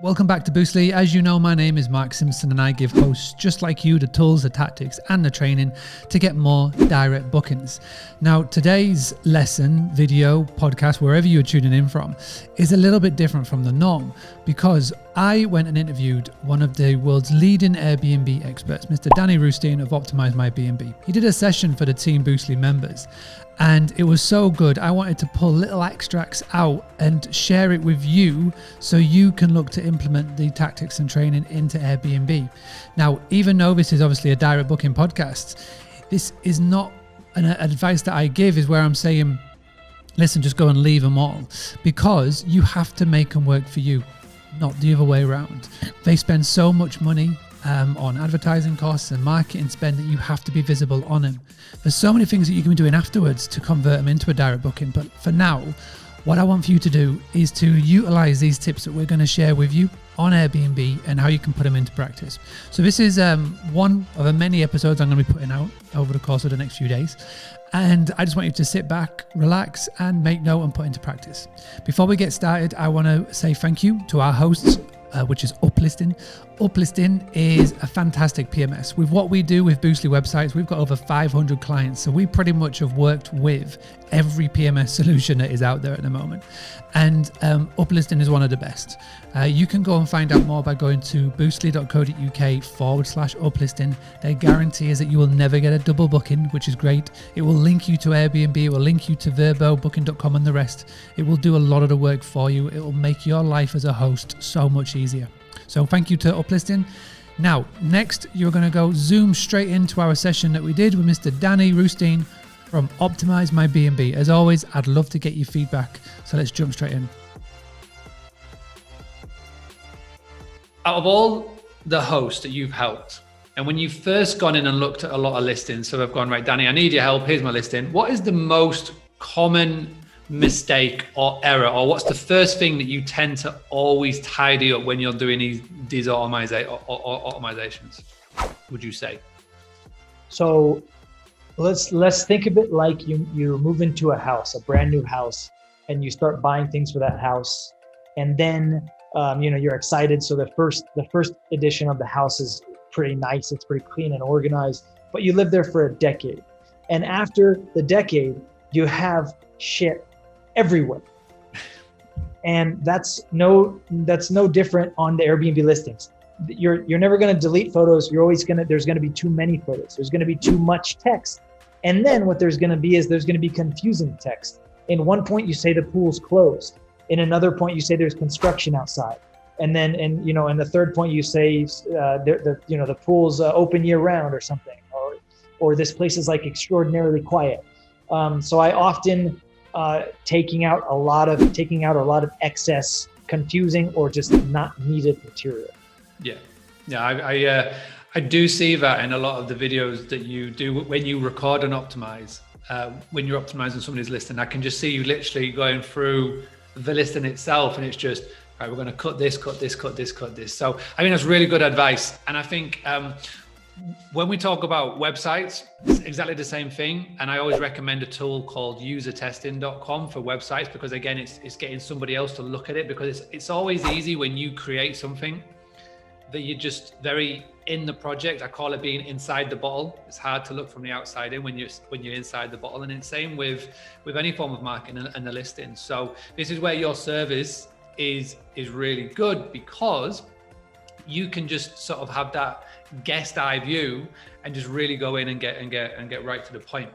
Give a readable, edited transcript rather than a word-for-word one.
Welcome back to Boostly. As you know, my name is Mark Simpson and I give hosts just like you the tools, the tactics and the training to get more direct bookings. Now, today's lesson, video, podcast, wherever you're tuning in from, is a little bit different from the norm because I went and interviewed one of the world's leading Airbnb experts, Mr. Daniel Rusteen of Optimize My B&B. He did a session for the Team Boostly members and it was so good. I wanted to pull little extracts out and share it with you so you can look to implement the tactics and training into Airbnb. Now, even though this is obviously a direct booking podcast, this is not an advice that I give is where I'm saying, listen, just go and leave them all, because you have to make them work for you, not the other way around. They spend so much money on advertising costs and marketing spend that you have to be visible on them. There's so many things that you can be doing afterwards to convert them into a direct booking. But for now, what I want for you to do is to utilize these tips that we're going to share with you on Airbnb and how you can put them into practice. So this is one of the many episodes I'm going to be putting out over the course of the next few days. And I just want you to sit back, relax, and make note and put into practice. Before we get started, I want to say thank you to our hosts, which is Uplisting. Uplisting is a fantastic PMS. With what we do with Boostly websites, we've got over 500 clients. So we pretty much have worked with every PMS solution that is out there at the moment. And Uplisting is one of the best. You can go and find out more by going to boostly.co.uk/uplisting. Their guarantee is that you will never get a double booking, which is great. It will link you to Airbnb, it will link you to Verbo, Booking.com and the rest. It will do a lot of the work for you. It will make your life as a host so much easier. So thank you to Uplisting. Now, next, you're going to go zoom straight into our session that we did with Mr. Daniel Rusteen from Optimize My B&B. As always, I'd love to get your feedback. So let's jump straight in. Out of all the hosts that you've helped, and when you've first gone in and looked at a lot of listings, so I've gone, right, Danny, I need your help. Here's my listing. What is the most common mistake or error, or what's the first thing that you tend to always tidy up when you're doing these automizations, would you say? So let's think of it like you move into a house, a brand new house, and you start buying things for that house, and then you're excited. So the first edition of the house is pretty nice, it's pretty clean and organized, but you live there for a decade, and after the decade you have shit everywhere. And that's no different on the Airbnb listings. You're never going to delete photos. There's going to be too many photos. There's going to be too much text. And then what there's going to be is there's going to be confusing text. In one point you say the pool's closed. In another point you say there's construction outside. And then in the third point you say the pool's open year round or something, or this place is like extraordinarily quiet. So I often taking out a lot of excess, confusing, or just not needed material. I do see that in a lot of the videos that you do when you record and optimize. When you're optimizing somebody's listing, I can just see you literally going through the listing itself, and it's just, right, we're going to cut this. So I think that's really good advice. And I think when we talk about websites, it's exactly the same thing. And I always recommend a tool called usertesting.com for websites, because again, it's getting somebody else to look at it, because it's always easy when you create something that you're just very in the project. I call it being inside the bottle. It's hard to look from the outside in when you're inside the bottle. And it's the same with any form of marketing and the listing. So this is where your service is really good, because you can just sort of have that guest eye view and just really go in and get right to the point.